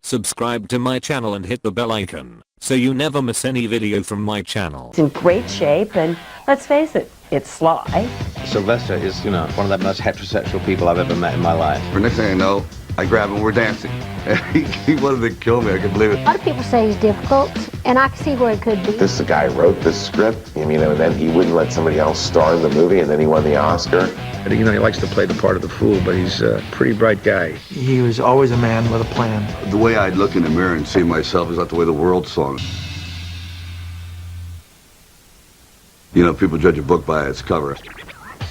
Subscribe to my channel and hit the bell icon so you never miss any video from my channel. It's in great shape, and let's face it, it's Sly. Sylvester is, one of the most heterosexual people I've ever met in my life. The next thing I know, I grab him, we're dancing. He wanted to kill me, I can believe it. A lot of people say he's difficult, and I can see where it could be. This guy wrote this script, and then he wouldn't let somebody else star in the movie, and then he won the Oscar. He likes to play the part of the fool, but he's a pretty bright guy. He was always a man with a plan. The way I'd look in the mirror and see myself is not the way the world saw me. People judge a book by its cover.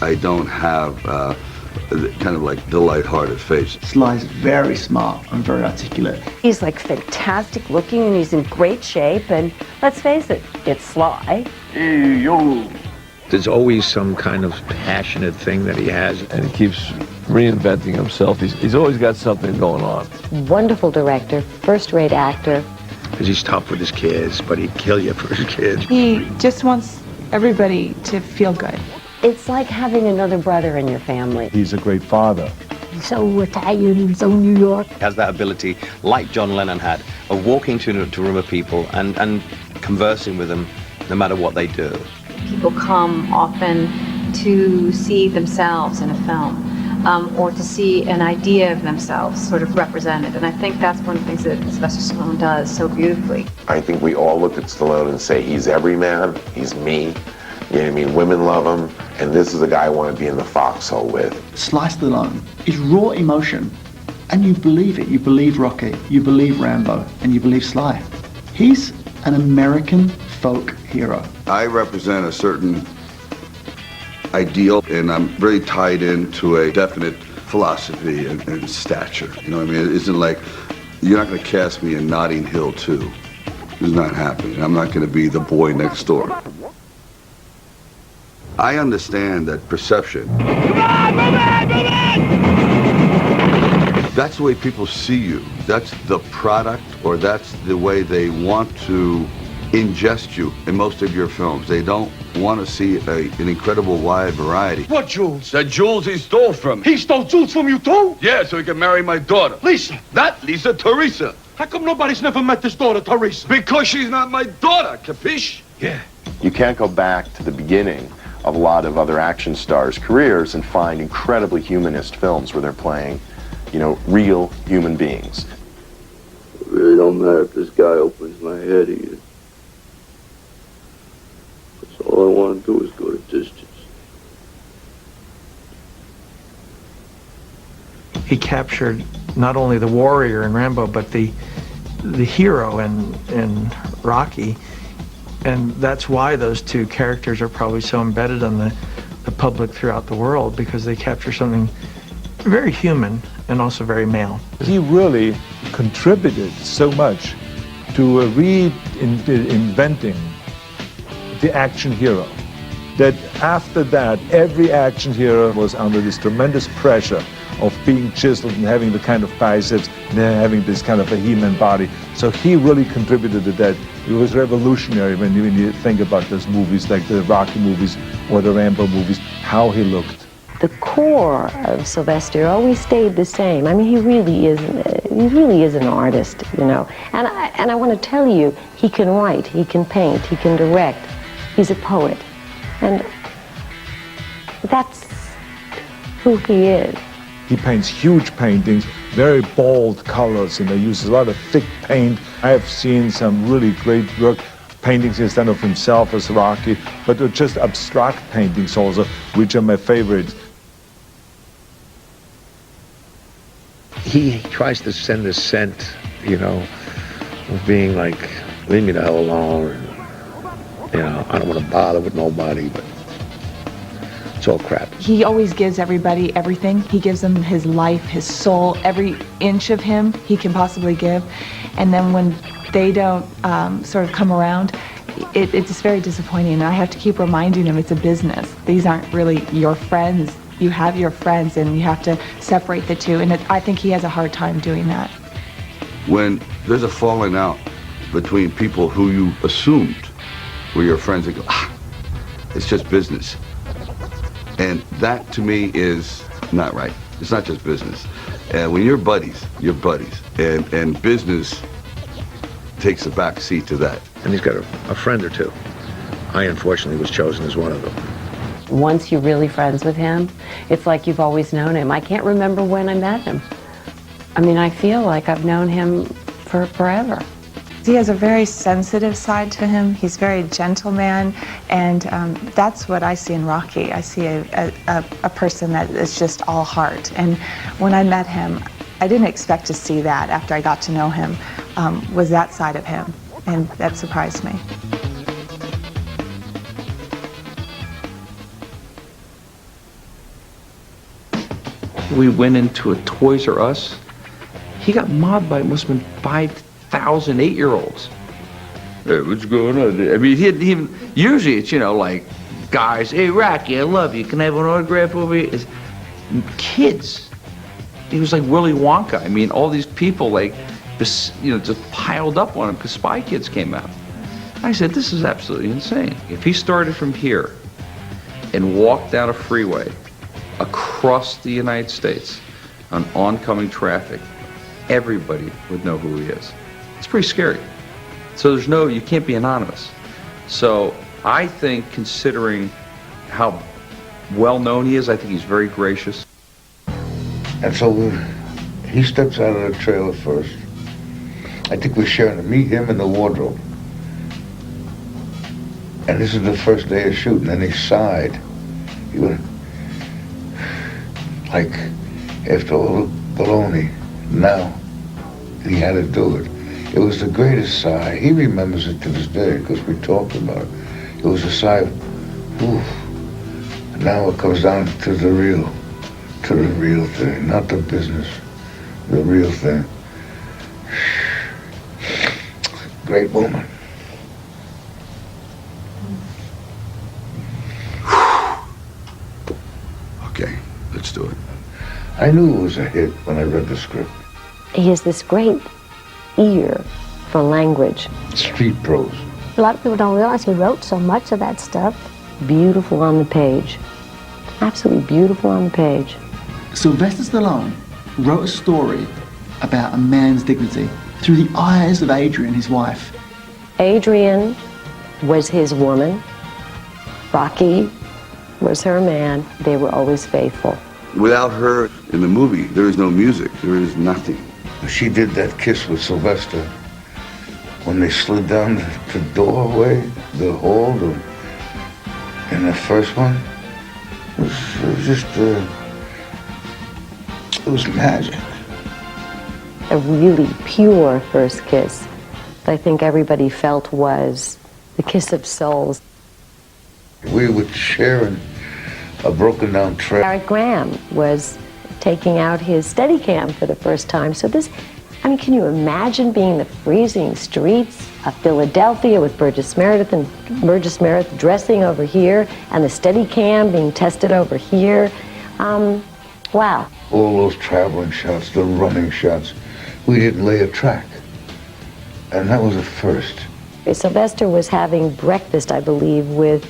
I don't have kind of like the light-hearted face. Sly's very smart and very articulate. He's like fantastic looking, and he's in great shape, and let's face it, it's Sly. Hey, yo. There's always some kind of passionate thing that he has. And he keeps reinventing himself. He's always got something going on. Wonderful director, first-rate actor. Because he's tough with his kids, but he'd kill you for his kids. He just wants everybody to feel good. It's like having another brother in your family. He's a great father. He's so Italian and so New York. He has that ability, like John Lennon had, of walking to a room of people and conversing with them no matter what they do. People come often to see themselves in a film, or to see an idea of themselves sort of represented. And I think that's one of the things that Sylvester Stallone does so beautifully. I think we all look at Stallone and say, he's every man, he's me. Women love him, and this is the guy I want to be in the foxhole with. Sly Stallone is raw emotion, and you believe it. You believe Rocky, you believe Rambo, and you believe Sly. He's an American folk hero. I represent a certain ideal, and I'm very tied into a definite philosophy and stature. It isn't like, you're not going to cast me in Notting Hill 2. It's not happening. I'm not going to be the boy next door. I understand that perception. That's the way people see you. That's the product, or that's the way they want to ingest you in most of your films. They don't want to see an incredible wide variety. What jewels? The jewels he stole from me. He stole jewels from you too? Yeah, so he can marry my daughter. Lisa. Not Lisa, Teresa. How come nobody's never met this daughter, Teresa? Because she's not my daughter, capiche? Yeah. You can't go back to the beginning of a lot of other action stars' careers and find incredibly humanist films where they're playing, real human beings. It really don't matter if this guy opens my head either. That's all I want to do is go the distance. He captured not only the warrior in Rambo, but the hero in Rocky. And that's why those two characters are probably so embedded on the public throughout the world, because they capture something very human and also very male. He really contributed so much to reinventing the action hero, that after that, every action hero was under this tremendous pressure of being chiseled and having the kind of biceps and then having this kind of a He-Man body. So he really contributed to that. It was revolutionary when you think about those movies, like the Rocky movies or the Rambo movies, how he looked. The core of Sylvester always stayed the same. He really is an artist, And I want to tell you, he can write, he can paint, he can direct. He's a poet. And that's who he is. He paints huge paintings, very bold colors, and he uses a lot of thick paint. I have seen some really great work, paintings he's done of himself as Rocky, but they're just abstract paintings also, which are my favorites. He tries to send a scent, of being like, leave me the hell alone. I don't want to bother with nobody, but it's all crap. He always gives everybody everything. He gives them his life, his soul, every inch of him he can possibly give. And then when they don't sort of come around, it's very disappointing. And I have to keep reminding him it's a business. These aren't really your friends. You have your friends, and you have to separate the two. And I think he has a hard time doing that. When there's a falling out between people who you assumed were your friends, they go, it's just business. And that, to me, is not right. It's not just business. And when you're buddies, you're buddies. And business takes a back seat to that. And he's got a friend or two. I unfortunately was chosen as one of them. Once you're really friends with him, it's like you've always known him. I can't remember when I met him. I mean, I feel like I've known him for forever. He has a very sensitive side to him. He's a very gentle man, and that's what I see in Rocky. I see a person that is just all heart. And when I met him, I didn't expect to see that after I got to know him, was that side of him, and that surprised me. We went into a Toys R Us. He got mobbed by, it must have been 5,000 8-year-olds. Hey, what's going on? I mean, he didn't even, usually it's, you know, like guys, hey, Rocky, I love you. Can I have an autograph over here? It's kids. He was like Willy Wonka. I mean, all these people, like, just, you know, just piled up on him because Spy Kids came out. I said, this is absolutely insane. If he started from here and walked down a freeway across the United States on oncoming traffic, everybody would know who he is. It's pretty scary. So there's no, you can't be anonymous. So I think, considering how well known he is, I think he's very gracious. And so he steps out of the trailer first. I think we're sharing to meet him in the wardrobe. And this is the first day of shooting, and he sighed. He went, like, after all the baloney, now he had to do it. It was the greatest sigh. He remembers it to this day because we talked about it. It was a sigh of, oof. And now it comes down to the real thing, not the business, the real thing. Great woman. Okay, let's do it. I knew it was a hit when I read the script. He has this great ear for language. Street prose. A lot of people don't realize he wrote so much of that stuff. Beautiful on the page. Absolutely beautiful on the page. Sylvester Stallone wrote a story about a man's dignity through the eyes of Adrian, his wife. Adrian was his woman. Rocky was her man. They were always faithful. Without her in the movie, there is no music. There is nothing. She did that kiss with Sylvester when they slid down the doorway, the hall, in the first one. It was just, it was magic. A really pure first kiss that I think everybody felt was the kiss of souls. We were sharing a broken down track. Eric Graham was taking out his Steadicam for the first time. So this, I mean, can you imagine being in the freezing streets of Philadelphia with Burgess Meredith and Burgess Meredith dressing over here and the Steadicam being tested over here? Wow. All those traveling shots, the running shots, we didn't lay a track. And that was a first. Sylvester was having breakfast, I believe, with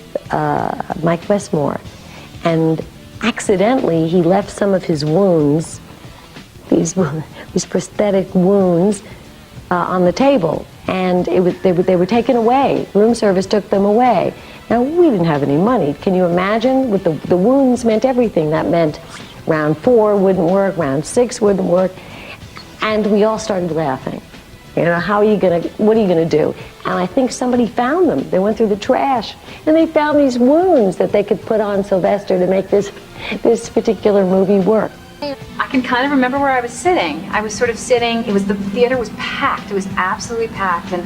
Mike Westmore. And accidentally, he left some of his wounds, these prosthetic wounds, on the table. And they were taken away. Room service took them away. Now, we didn't have any money. Can you imagine? With the wounds meant everything. That meant round 4 wouldn't work, round 6 wouldn't work. And we all started laughing. You know, what are you gonna do? And I think somebody found them. They went through the trash, and they found these wounds that they could put on Sylvester to make this particular movie work. I can kind of remember where I was sitting. I was sort of sitting, the theater was packed, it was absolutely packed, and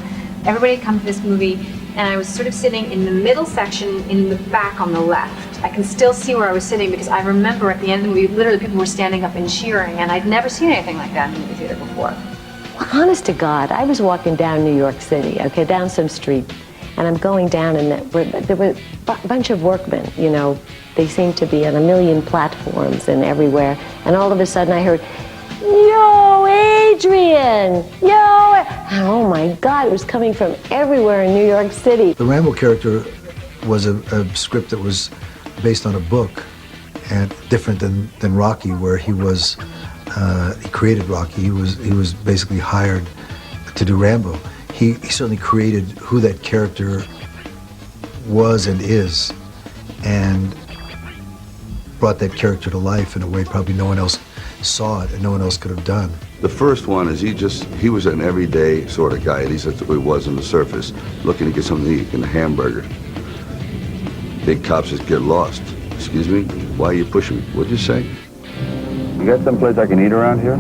everybody had come to this movie, and I was sort of sitting in the middle section in the back on the left. I can still see where I was sitting because I remember at the end of the movie, literally people were standing up and cheering, and I'd never seen anything like that in the movie theater before. Honest to God, I was walking down New York City, okay, down some street, and I'm going down, and there were a bunch of workmen, you know. They seemed to be on a million platforms and everywhere, and all of a sudden I heard, "Yo, Adrian! Yo!" And oh my God, it was coming from everywhere in New York City. The Rambo character was a script that was based on a book, and different than Rocky, where he was he created Rocky. He was basically hired to do Rambo. He certainly created who that character was and is, and brought that character to life in a way probably no one else saw it and no one else could have done. The first one is he was an everyday sort of guy, at least that's what he was on the surface, looking to get something to eat, getting a hamburger. Big cops just get lost. Excuse me? Why are you pushing me? What'd you say? You got someplace I can eat around here?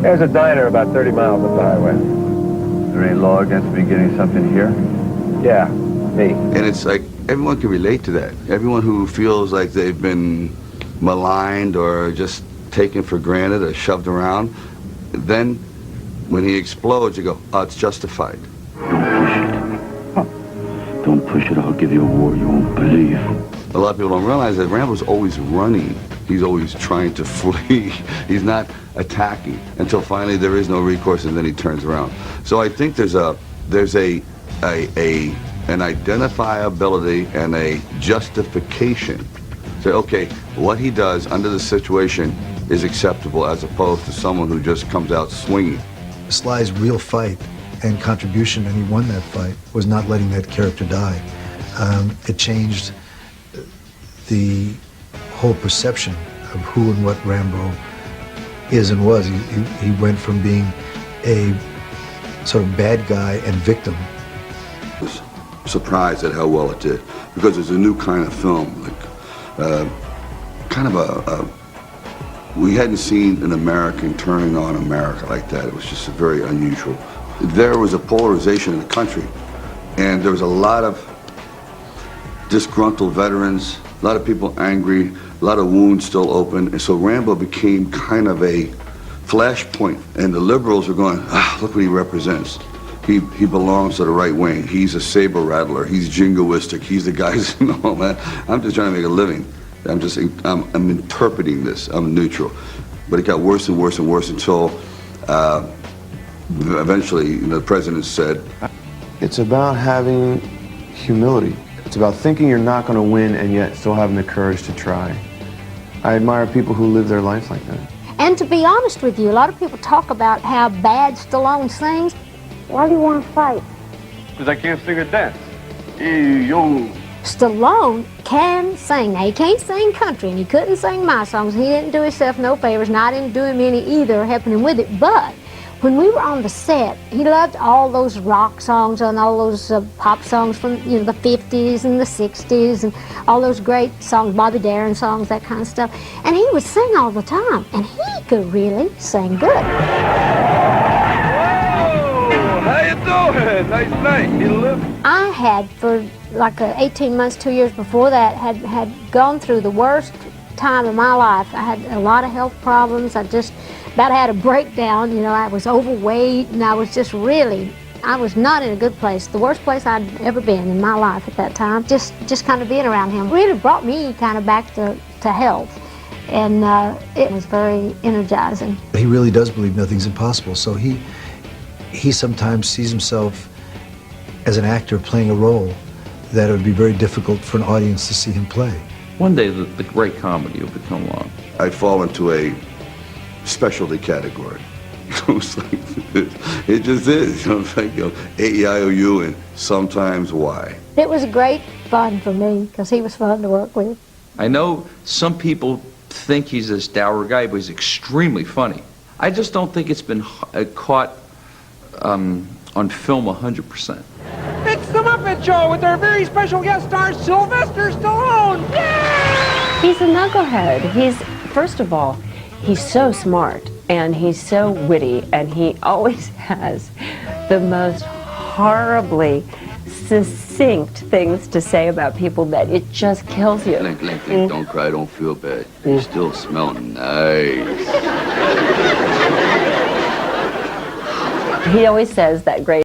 There's a diner about 30 miles up the highway. Is there any law against me getting something here? Yeah, me. And it's like, everyone can relate to that. Everyone who feels like they've been maligned or just taken for granted or shoved around, then when he explodes, you go, oh, it's justified. Don't push it, I'll give you a war you won't believe. A lot of people don't realize that Rambo's always running. He's always trying to flee. He's not attacking until finally there is no recourse, and then he turns around. So I think there's an identifiability and a justification. Say, okay, what he does under the situation is acceptable as opposed to someone who just comes out swinging. Sly's real fight and contribution, and he won that fight, was not letting that character die. It changed the whole perception of who and what Rambo is and was. He went from being a sort of bad guy and victim. I was surprised at how well it did, because it's a new kind of film, like kind of we hadn't seen an American turning on America like that. It was just very unusual. There was a polarization in the country, and there was a lot of disgruntled veterans, a lot of people angry, a lot of wounds still open, and so Rambo became kind of a flashpoint, and the liberals were going, ah, look what he represents. He belongs to the right wing. He's a saber rattler. He's jingoistic. He's the guy. No, man, I'm just trying to make a living. I'm interpreting this. I'm neutral. But it got worse and worse and worse until eventually the president said, It's about having humility. It's about thinking you're not going to win and yet still having the courage to try. I admire people who live their life like that. And to be honest with you, a lot of people talk about how bad Stallone sings. Why do you want to fight? Because I can't sing a dance. Yo. Stallone can sing. Now, he can't sing country, and he couldn't sing my songs. He didn't do himself no favors, and I didn't do him any either, helping him with it. But when we were on the set, he loved all those rock songs and all those pop songs from the 50s and the 60s and all those great songs, Bobby Darin songs, that kind of stuff. And he would sing all the time, and he could really sing good. How you doing? Nice night. You live? I had, for like 18 months, 2 years before that, had gone through the worst time of my life. I had a lot of health problems. I just about had a breakdown. I was overweight, and I was just really, I was not in a good place. The worst place I'd ever been in my life at that time. Just kind of being around him really brought me kind of back to health. And it was very energizing. He really does believe nothing's impossible, so he sometimes sees himself as an actor playing a role that it would be very difficult for an audience to see him play. One day the great comedy will become along. I fall into a specialty category. It just is. It's like, A-E-I-O-U and sometimes Y. It was great fun for me because he was fun to work with. I know some people think he's this dour guy, but he's extremely funny. I just don't think it's been caught on film 100%. It's the Muppet Show with our very special guest star, Sylvester Stallone! Yay! He's a knucklehead. First of all, he's so smart, and he's so witty, and he always has the most horribly succinct things to say about people that it just kills you. Link, don't cry, don't feel bad. You still smell nice. He always says that great